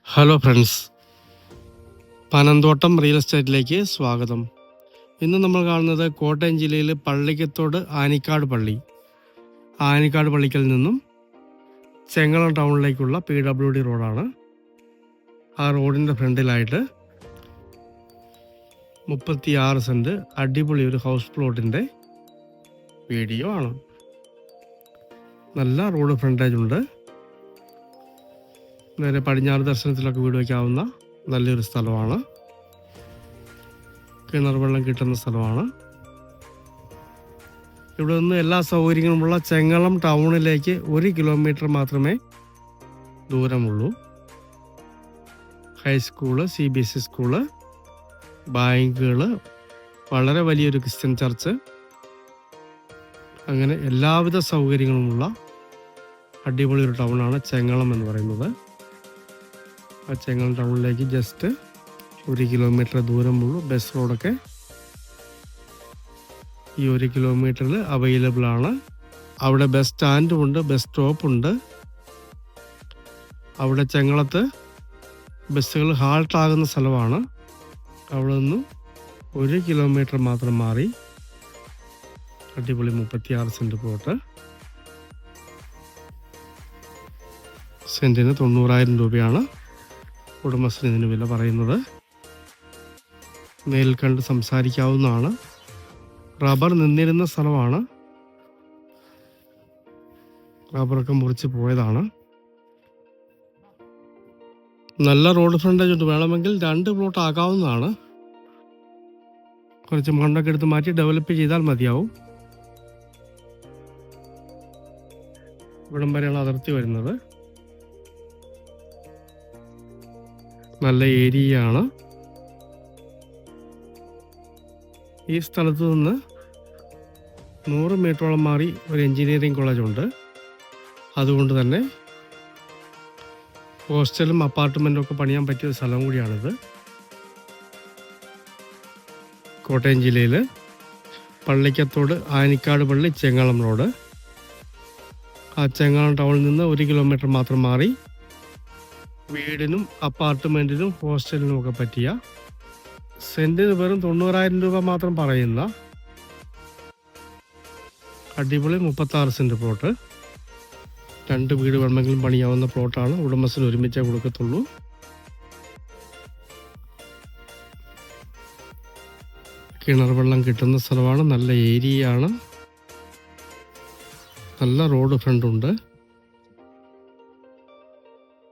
Hello friends, Panamthottam real എസ്റ്റേറ്റിലേക്ക് സ്വാഗതം. ഇന്ന് നമ്മൾ കാണുന്നത് കോട്ടയം ജില്ലയിൽ പള്ളിക്കത്തോട് ആനിക്കാട് പള്ളിക്കൽ നിന്നും ചെങ്ങളം ടൗണിലേക്കുള്ള PWD റോഡാണ്. ആ റോഡിൻ്റെ ഫ്രണ്ടിലായിട്ട് 36 സെൻറ്റ് അടിപൊളി ഒരു ഹൗസ് പ്ലോട്ടിൻ്റെ വീഡിയോ ആണ്. നല്ല റോഡ് ഫ്രണ്ടേജ് ഉണ്ട്. നേരെ പടിഞ്ഞാറ് ദർശനത്തിലൊക്കെ വീട് വയ്ക്കാവുന്ന നല്ലൊരു സ്ഥലമാണ്. കിണർ വെള്ളം കിട്ടുന്ന സ്ഥലമാണ്. ഇവിടെ നിന്ന് എല്ലാ സൗകര്യങ്ങളുമുള്ള ചെങ്ങളം ടൗണിലേക്ക് 1 കിലോമീറ്റർ മാത്രമേ ദൂരമുള്ളൂ. ഹൈസ്കൂള്, CBSE സ്കൂള്, ബാങ്കുകൾ, വളരെ വലിയൊരു ക്രിസ്ത്യൻ ചർച്ച്, അങ്ങനെ എല്ലാവിധ സൗകര്യങ്ങളുമുള്ള അടിപൊളി ഒരു ടൗണാണ് ചെങ്ങളം എന്ന് പറയുന്നത്. ആ ചെങ്ങളം ടൗണിലേക്ക് ജസ്റ്റ് 1 കിലോമീറ്റർ ദൂരമുള്ളൂ. ബസ് റോഡൊക്കെ ഈ 1 കിലോമീറ്ററിൽ അവൈലബിൾ ആണ്. അവിടെ ബസ് സ്റ്റാൻഡും ഉണ്ട്, ബസ് സ്റ്റോപ്പുണ്ട്. അവിടെ ചെങ്ങളത്ത് ബസ്സുകൾ ഹാൾട്ടാകുന്ന സ്ഥലമാണ്. അവിടെ നിന്നും 1 കിലോമീറ്റർ മാത്രം മാറി അടിപൊളി 36 സെൻറ്റ് പ്ലോട്ട്. സെൻറ്റിന് 90,000 രൂപയാണ് ഉടമസ്ഥന് ഇതിന് വില പറയുന്നത്. നേരിൽ കണ്ട് സംസാരിക്കാവുന്നതാണ്. റബ്ബർ നിന്നിരുന്ന സ്ഥലമാണ്. റബ്ബറൊക്കെ മുറിച്ച് പോയതാണ്. നല്ല റോഡ് ഫ്രണ്ടേജ് ഉണ്ട്. വേണമെങ്കിൽ 2 പ്ലോട്ട് ആക്കാവുന്നതാണ്. കുറച്ച് മണ്ണൊക്കെ എടുത്ത് മാറ്റി ഡെവലപ്പ് ചെയ്താൽ മതിയാവും. ഇവിടം വരെയാണ് അതിർത്തി വരുന്നത്. നല്ല ഏരിയയാണ്. ഈ സ്ഥലത്ത് നിന്ന് 100 മീറ്ററോളം മാറി ഒരു എൻജിനീയറിംഗ് കോളേജുണ്ട്. അതുകൊണ്ട് തന്നെ ഹോസ്റ്റലും അപ്പാർട്ട്മെൻറ്റും ഒക്കെ പണിയാൻ പറ്റിയ ഒരു സ്ഥലം കൂടിയാണിത്. കോട്ടയം ജില്ലയിൽ പള്ളിക്കത്തോട് ആനിക്കാട് പള്ളി ചെങ്ങളം റോഡ്. ആ ചെങ്ങളം ടൗണിൽ നിന്ന് 1 കിലോമീറ്റർ മാത്രം മാറി വീടിനും അപ്പാർട്ട്മെൻറ്റിനും ഹോസ്റ്റലിനും ഒക്കെ പറ്റിയ, സെൻറ്റിന് വെറും 90,000 രൂപ മാത്രം പറയുന്ന അടിപൊളി 36 സെൻറ്റ് പ്ലോട്ട്. 2 വീട് വേണമെങ്കിലും പണിയാവുന്ന പ്ലോട്ടാണ്. ഉടമസ്ഥന് ഒരുമിച്ചേ കൊടുക്കത്തുള്ളൂ. കിണർ വെള്ളം കിട്ടുന്ന സ്ഥലമാണ്. നല്ല ഏരിയയാണ്. നല്ല റോഡ് ഫ്രണ്ട് ഉണ്ട്.